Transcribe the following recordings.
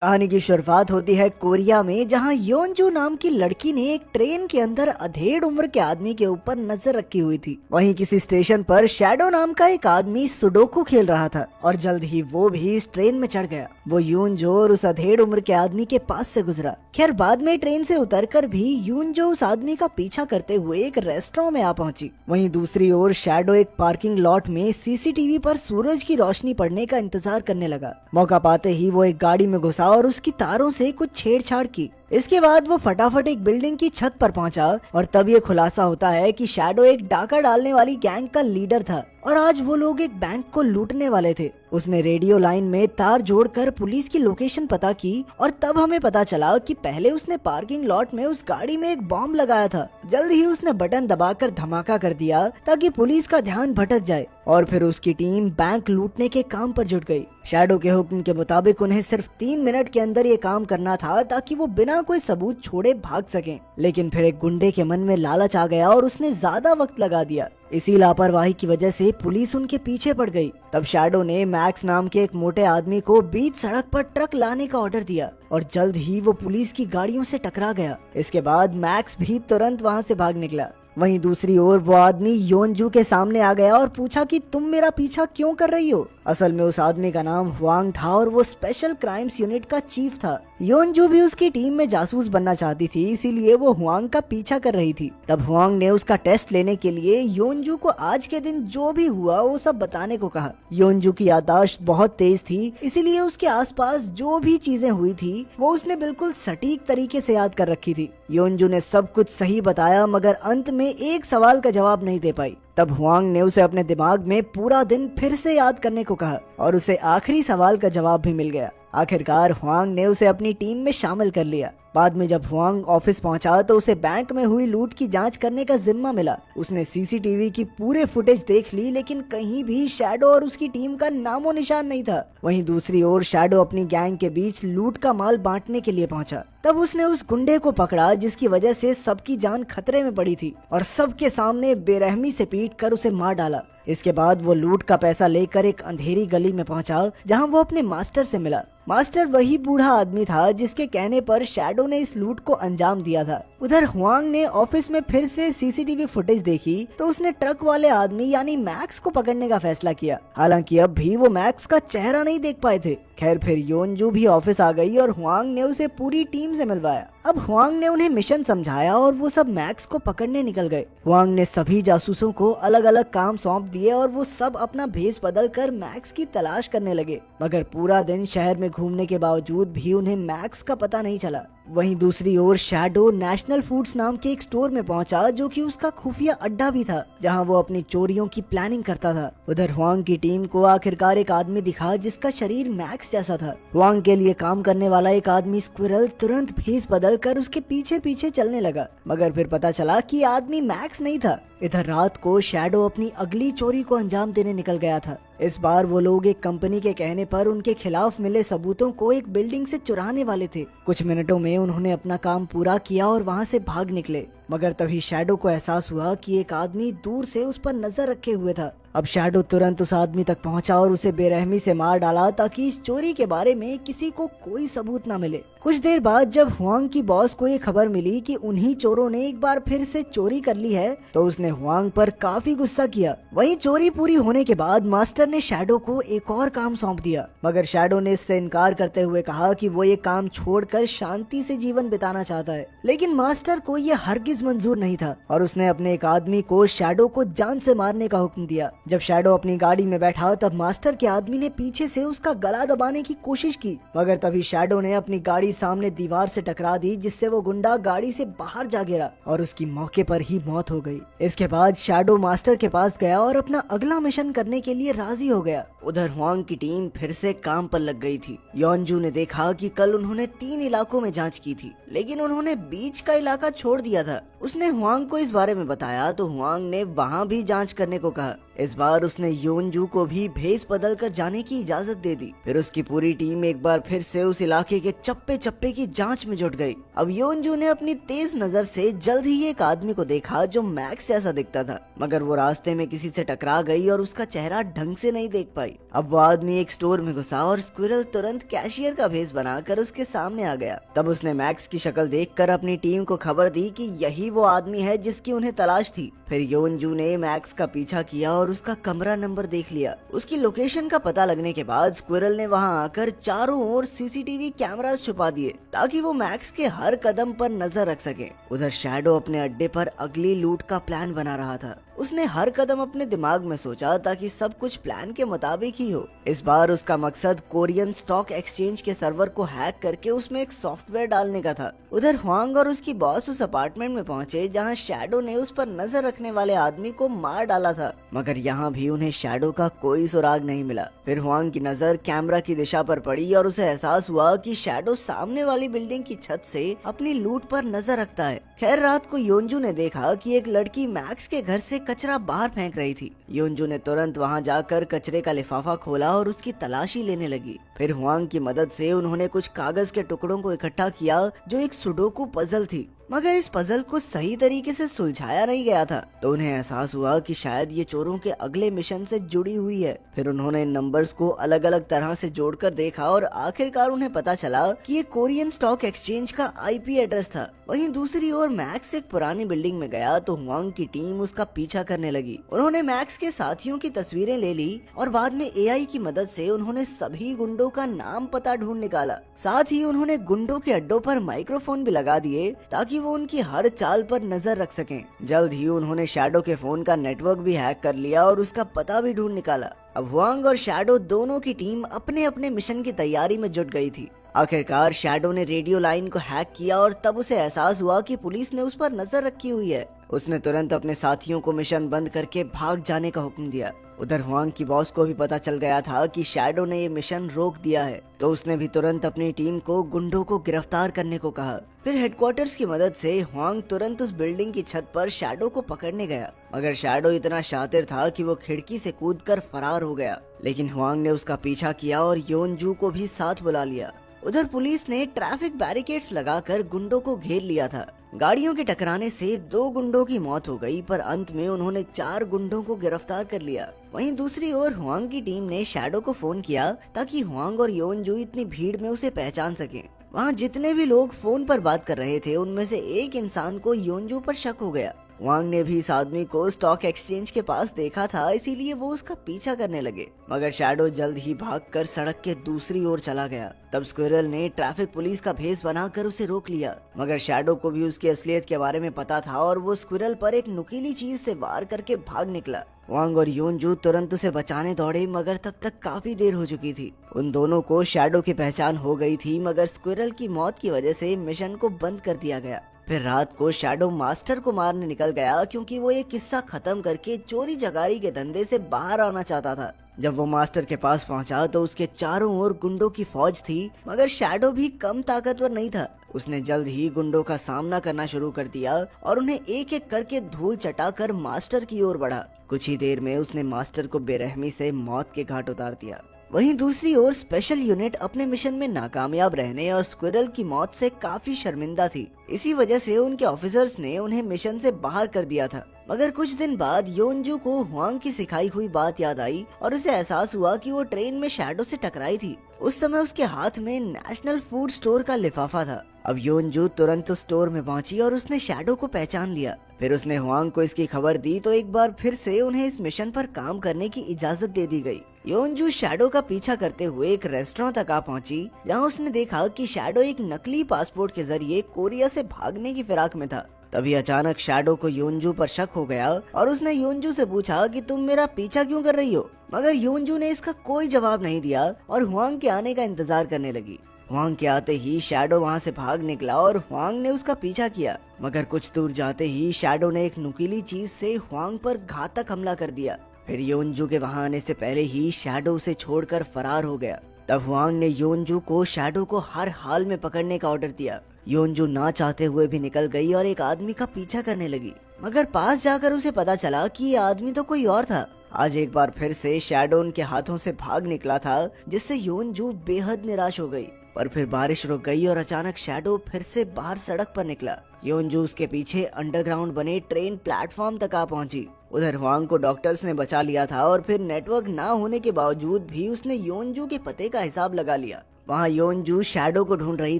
कहानी की शुरुआत होती है कोरिया में, जहां योनजू नाम की लड़की ने एक ट्रेन के अंदर अधेड़ उम्र के आदमी के ऊपर नजर रखी हुई थी। वहीं किसी स्टेशन पर शैडो नाम का एक आदमी सुडोकू खेल रहा था और जल्द ही वो भी इस ट्रेन में चढ़ गया। वो यूनजो और उस अधेड़ उम्र के आदमी के पास से गुजरा। खैर बाद में ट्रेन से उतरकर भी यूनजो उस आदमी का पीछा करते हुए एक रेस्टोरेंट में आ पहुंची। वहीं दूसरी ओर शैडो एक पार्किंग लॉट में सीसीटीवी पर सूरज की रोशनी पड़ने का इंतजार करने लगा। मौका पाते ही वो एक गाड़ी में घुसा और उसकी तारों से कुछ छेड़छाड़ की। इसके बाद वो फटाफट एक बिल्डिंग की छत पर पहुंचा और तब ये खुलासा होता है कि शैडो एक डाका डालने वाली गैंग का लीडर था और आज वो लोग एक बैंक को लूटने वाले थे। उसने रेडियो लाइन में तार जोड़कर पुलिस की लोकेशन पता की और तब हमें पता चला कि पहले उसने पार्किंग लॉट में उस गाड़ी में एक बॉम्ब लगाया था। जल्द ही उसने बटन दबाकर धमाका कर दिया ताकि पुलिस का ध्यान भटक जाए और फिर उसकी टीम बैंक लूटने के काम पर जुट गई। शैडो के हुक्म के मुताबिक उन्हें सिर्फ 3 मिनट के अंदर ये काम करना था ताकि वो बिना कोई सबूत छोड़े भाग सकें। लेकिन फिर एक गुंडे के मन में लालच आ गया और उसने ज्यादा वक्त लगा दिया। इसी लापरवाही की वजह से पुलिस उनके पीछे पड़ गई। तब शैडो ने मैक्स नाम के एक मोटे आदमी को बीच सड़क पर ट्रक लाने का ऑर्डर दिया और जल्द ही वो पुलिस की गाड़ियों से टकरा गया। इसके बाद मैक्स भी तुरंत वहां से भाग निकला। वहीं दूसरी ओर वो आदमी योनजू के सामने आ गया और पूछा कि तुम मेरा पीछा क्यों कर रही हो। असल में उस आदमी का नाम हुआंग था और वो स्पेशल क्राइम्स यूनिट का चीफ था। योनजू भी उसकी टीम में जासूस बनना चाहती थी, इसीलिए वो हुआंग का पीछा कर रही थी। तब हुआंग ने उसका टेस्ट लेने के लिए योनजू को आज के दिन जो भी हुआ वो सब बताने को कहा। योनजू की याददाश्त बहुत तेज थी, इसीलिए उसके आसपास जो भी चीजें हुई थी वो उसने बिल्कुल सटीक तरीके से याद कर रखी थी। योनजू ने सब कुछ सही बताया मगर अंत में एक सवाल का जवाब नहीं दे पाई। तब हुआंग ने उसे अपने दिमाग में पूरा दिन फिर से याद करने को कहा और उसे आखिरी सवाल का जवाब भी मिल गया। आखिरकार हुआंग ने उसे अपनी टीम में शामिल कर लिया। बाद में जब हुआंग ऑफिस पहुंचा तो उसे बैंक में हुई लूट की जांच करने का जिम्मा मिला। उसने सीसीटीवी की पूरे फुटेज देख ली लेकिन कहीं भी शैडो और उसकी टीम का नामो निशान नहीं था। वहीं दूसरी ओर शैडो अपनी गैंग के बीच लूट का माल बांटने के लिए पहुंचा। तब उसने उस गुंडे को पकड़ा जिसकी वजह से सबकी जान खतरे में पड़ी थी और सबके सामने बेरहमी से पीटकर उसे मार डाला। इसके बाद वो लूट का पैसा लेकर एक अंधेरी गली में पहुंचा जहां वो अपने मास्टर से मिला। मास्टर वही बूढ़ा आदमी था जिसके कहने पर शैडो ने इस लूट को अंजाम दिया था। उधर हुआंग ने ऑफिस में फिर से सीसीटीवी फुटेज देखी तो उसने ट्रक वाले आदमी यानी मैक्स को पकड़ने का फैसला किया। हालांकि अब भी वो मैक्स का चेहरा नहीं देख पाए थे। खैर फिर योनजू भी ऑफिस आ गई और हुआंग ने उसे पूरी टीम से मिलवाया। अब हुआंग ने उन्हें मिशन समझाया और वो सब मैक्स को पकड़ने निकल गए। हुआंग ने सभी जासूसों को अलग अलग काम सौंप दिए और वो सब अपना भेष बदल कर मैक्स की तलाश करने लगे। मगर पूरा दिन शहर में घूमने के बावजूद भी उन्हें मैक्स का पता नहीं चला। वहीं दूसरी ओर शैडो नेशनल फूड्स नाम के एक स्टोर में पहुंचा जो कि उसका खुफिया अड्डा भी था जहां वो अपनी चोरियों की प्लानिंग करता था। उधर हुआंग की टीम को आखिरकार एक आदमी दिखा जिसका शरीर मैक्स जैसा था। हुआंग के लिए काम करने वाला एक आदमी स्क्विरल तुरंत भेष बदल कर उसके पीछे पीछे चलने लगा मगर फिर पता चला कि आदमी मैक्स नहीं था। इधर रात को शैडो अपनी अगली चोरी को अंजाम देने निकल गया था। इस बार वो लोग एक कंपनी के कहने पर उनके खिलाफ मिले सबूतों को एक बिल्डिंग से चुराने वाले थे। कुछ मिनटों में उन्होंने अपना काम पूरा किया और वहां से भाग निकले मगर तभी शैडो को एहसास हुआ कि एक आदमी दूर से उस पर नजर रखे हुए था। अब शैडो तुरंत उस आदमी तक पहुंचा और उसे बेरहमी से मार डाला ताकि इस चोरी के बारे में किसी को कोई सबूत न मिले। कुछ देर बाद जब हुआंग की बॉस को ये खबर मिली कि उन्हीं चोरों ने एक बार फिर से चोरी कर ली है तो उसने हुआंग पर काफी गुस्सा किया। वहीं चोरी पूरी होने के बाद मास्टर ने शैडो को एक और काम सौंप दिया मगर शैडो ने इससे इनकार करते हुए कहा कि वो ये काम छोड़कर शांति से जीवन बिताना चाहता है। लेकिन मास्टर को ये हरगिज मंजूर नहीं था और उसने अपने एक आदमी को शैडो को जान से मारने का हुक्म दिया। जब शैडो अपनी गाड़ी में बैठा तब मास्टर के आदमी ने पीछे से उसका गला दबाने की कोशिश की मगर तभी शैडो ने अपनी गाड़ी सामने दीवार से टकरा दी जिससे वो गुंडा गाड़ी से बाहर जा गिरा और उसकी मौके पर ही मौत हो गई। इसके बाद शैडो मास्टर के पास गया और अपना अगला मिशन करने के लिए राजी हो गया। उधर हुआंग की टीम फिर से काम पर लग गई थी। योनजू ने देखा कि कल उन्होंने 3 इलाकों में जांच की थी लेकिन उन्होंने बीच का इलाका छोड़ दिया था। उसने हुआंग को इस बारे में बताया तो हुआंग ने वहाँ भी जांच करने को कहा। इस बार उसने योनजू को भी भेस बदल कर जाने की इजाजत दे दी। फिर उसकी पूरी टीम एक बार फिर से उस इलाके के चप्पे चप्पे की जांच में जुट गई। अब योनजू ने अपनी तेज नजर से जल्द ही एक आदमी को देखा जो मैक्स जैसा दिखता था, मगर वो रास्ते में किसी से टकरा गई और उसका चेहरा ढंग से नहीं देख पाई। अब वो आदमी एक स्टोर में घुसा और स्क्विरल तुरंत कैशियर का भेस बनाकर उसके सामने आ गया। तब उसने मैक्स की शक्ल देखकर अपनी टीम को खबर दी कि यही वो आदमी है जिसकी उन्हें तलाश थी। फिर योनजू ने मैक्स का पीछा किया और उसका कमरा नंबर देख लिया। उसकी लोकेशन का पता लगने के बाद स्क्विरल ने वहां आकर चारों ओर सीसीटीवी कैमरास छुपा दिए ताकि वो मैक्स के हर कदम पर नजर रख सके। उधर शैडो अपने अड्डे पर अगली लूट का प्लान बना रहा था। उसने हर कदम अपने दिमाग में सोचा ताकि सब कुछ प्लान के मुताबिक ही हो। इस बार उसका मकसद कोरियन स्टॉक एक्सचेंज के सर्वर को हैक करके उसमें एक सॉफ्टवेयर डालने का था। उधर हुआंग और उसकी बॉस उस अपार्टमेंट में पहुंचे जहां शैडो ने उस पर नजर रखने वाले आदमी को मार डाला था, मगर यहाँ भी उन्हें शैडो का कोई सुराग नहीं मिला। फिर हुआंग की नजर कैमरा की दिशा पर पड़ी और उसे एहसास हुआ कि शैडो सामने वाली बिल्डिंग की छत से अपनी लूट पर नजर रखता है। खैर रात को योनजू ने देखा कि एक लड़की मैक्स के घर से कचरा बाहर फेंक रही थी। योनजू ने तुरंत वहां जाकर कचरे का लिफाफा खोला और उसकी तलाशी लेने लगी। फिर हुआंग की मदद से उन्होंने कुछ कागज के टुकड़ों को इकट्ठा किया जो एक सुडोकू पजल थी, मगर इस पजल को सही तरीके से सुलझाया नहीं गया था। तो उन्हें एहसास हुआ कि शायद ये चोरों के अगले मिशन से जुड़ी हुई है। फिर उन्होंने नंबर्स को अलग अलग तरह से जोड़कर देखा और आखिरकार उन्हें पता चला कि ये कोरियन स्टॉक एक्सचेंज का आईपी एड्रेस था। वहीं दूसरी ओर मैक्स एक पुरानी बिल्डिंग में गया तो हुआंग की टीम उसका पीछा करने लगी। उन्होंने मैक्स के साथियों की तस्वीरें ले ली और बाद में एआई की मदद से उन्होंने सभी गुंडों का नाम पता ढूंढ निकाला। साथ ही उन्होंने गुंडों के अड्डों पर माइक्रोफोन भी लगा दिए ताकि वो उनकी हर चाल पर नजर रख सकें। जल्द ही उन्होंने शैडो के फोन का नेटवर्क भी हैक कर लिया और उसका पता भी ढूंढ निकाला। अब हुआंग और शैडो दोनों की टीम अपने अपने मिशन की तैयारी में जुट गई थी। आखिरकार शैडो ने रेडियो लाइन को हैक किया और तब उसे एहसास हुआ कि पुलिस ने उस पर नजर रखी हुई है। उसने तुरंत अपने साथियों को मिशन बंद करके भाग जाने का हुक्म दिया। उधर हुआंग की बॉस को भी पता चल गया था कि शैडो ने ये मिशन रोक दिया है, तो उसने भी तुरंत अपनी टीम को गुंडों को गिरफ्तार करने को कहा। फिर हेडक्वार्टर्स की मदद से हुआंग तुरंत उस बिल्डिंग की छत पर शैडो को पकड़ने गया, मगर शैडो इतना शातिर था कि वो खिड़की से कूदकर फरार हो गया। लेकिन हुआंग ने उसका पीछा किया और योनजू को भी साथ बुला लिया। उधर पुलिस ने ट्रैफिक बैरिकेड्स लगाकर गुंडों को घेर लिया था। गाड़ियों के टकराने से 2 गुंडों की मौत हो गई, पर अंत में उन्होंने 4 गुंडों को गिरफ्तार कर लिया। वहीं दूसरी ओर हुआंग की टीम ने शैडो को फोन किया ताकि हुआंग और योनजू इतनी भीड़ में उसे पहचान सकें। वहाँ जितने भी लोग फोन पर बात कर रहे थे उनमें से एक इंसान को योनजू पर शक हो गया। वांग ने भी इस आदमी को स्टॉक एक्सचेंज के पास देखा था, इसीलिए वो उसका पीछा करने लगे, मगर शैडो जल्द ही भागकर सड़क के दूसरी ओर चला गया। तब स्क्विरल ने ट्रैफिक पुलिस का भेस बनाकर उसे रोक लिया, मगर शैडो को भी उसकी असलियत के बारे में पता था और वो स्क्विरल पर एक नुकीली चीज से वार करके भाग निकला। वांग और योनजू तुरंत उसे बचाने दौड़े, मगर तब तक काफी देर हो चुकी थी। उन दोनों को शैडो की पहचान हो गई थी, मगर स्क्विरल की मौत की वजह से मिशन को बंद कर दिया गया। फिर रात को शैडो मास्टर को मारने निकल गया, क्योंकि वो ये किस्सा खत्म करके चोरी चकारी के धंधे से बाहर आना चाहता था। जब वो मास्टर के पास पहुंचा तो उसके चारों ओर गुंडों की फौज थी, मगर शैडो भी कम ताकतवर नहीं था। उसने जल्द ही गुंडों का सामना करना शुरू कर दिया और उन्हें एक एक करके धूल चटाकर मास्टर की ओर बढ़ा। कुछ ही देर में उसने मास्टर को बेरहमी से मौत के घाट उतार दिया। वहीं दूसरी ओर स्पेशल यूनिट अपने मिशन में नाकामयाब रहने और स्क्विरल की मौत से काफी शर्मिंदा थी। इसी वजह से उनके ऑफिसर्स ने उन्हें मिशन से बाहर कर दिया था। मगर कुछ दिन बाद योनजू को हुआंग की सिखाई हुई बात याद आई और उसे एहसास हुआ कि वो ट्रेन में शैडो से टकराई थी। उस समय उसके हाथ में नेशनल फूड स्टोर का लिफाफा था। अब योनजू तुरंत उस स्टोर में पहुंची और उसने शैडो को पहचान लिया। फिर उसने हुआंग को इसकी खबर दी तो एक बार फिर से उन्हें इस मिशन पर काम करने की इजाजत दे दी गई। योनजू शैडो का पीछा करते हुए एक रेस्टोरेंट तक आ पहुंची, जहां उसने देखा कि शैडो एक नकली पासपोर्ट के जरिए कोरिया से भागने की फिराक में था। तभी अचानक शैडो को योनजू पर शक हो गया और उसने योनजू से पूछा कि तुम मेरा पीछा क्यों कर रही हो, मगर योनजू ने इसका कोई जवाब नहीं दिया और हुआंग के आने का इंतजार करने लगी। हुआंग के आते ही शैडो वहां से भाग निकला और हुआंग ने उसका पीछा किया, मगर कुछ दूर जाते ही शैडो ने एक नुकीली चीज से हुआंग पर घातक हमला कर दिया। फिर योनजू के वहां आने से पहले ही शैडो उसे छोड़कर फरार हो गया। तब हुआंग ने योनजू को शैडो को हर हाल में पकड़ने का ऑर्डर दिया। योनजू ना चाहते हुए भी निकल गई और एक आदमी का पीछा करने लगी, मगर पास जाकर उसे पता चला कि ये आदमी तो कोई और था। आज एक बार फिर से शैडो उनके हाथों से भाग निकला था, जिससे योनजू बेहद निराश हो गई। पर फिर बारिश रुक गई और अचानक शैडो फिर से बाहर सड़क पर निकला। योनजू उसके पीछे अंडरग्राउंड बने ट्रेन प्लेटफॉर्म तक आ पहुंची। उधर हुआंग को डॉक्टर्स ने बचा लिया था और फिर नेटवर्क ना होने के बावजूद भी उसने योनजू के पते का हिसाब लगा लिया। वहाँ योनजू शैडो को ढूंढ रही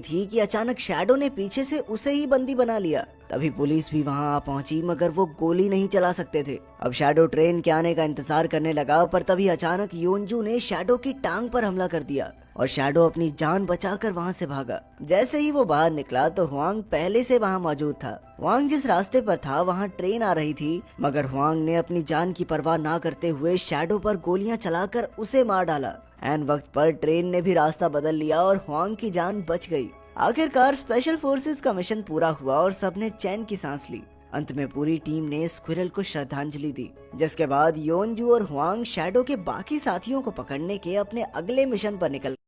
थी कि अचानक शैडो ने पीछे से उसे ही बंदी बना लिया। तभी पुलिस भी वहाँ आ पहुंची, मगर वो गोली नहीं चला सकते थे। अब शैडो ट्रेन के आने का इंतजार करने लगा, पर तभी अचानक योनजू ने शैडो की टांग पर हमला कर दिया और शैडो अपनी जान बचाकर वहाँ से भागा। जैसे ही वो बाहर निकला तो हुआंग पहले से वहाँ मौजूद था। हुआंग जिस रास्ते पर था वहाँ ट्रेन आ रही थी, मगर हुआंग ने अपनी जान की परवाह ना करते हुए शैडो पर गोलियां चलाकर उसे मार डाला। एन वक्त पर ट्रेन ने भी रास्ता बदल लिया और हुआंग की जान बच गई। आखिरकार स्पेशल फोर्सेस का मिशन पूरा हुआ और सबने चैन की सांस ली। अंत में पूरी टीम ने स्क्विरल को श्रद्धांजलि दी, जिसके बाद योनजू और हुआंग शैडो के बाकी साथियों को पकड़ने के अपने अगले मिशन पर निकल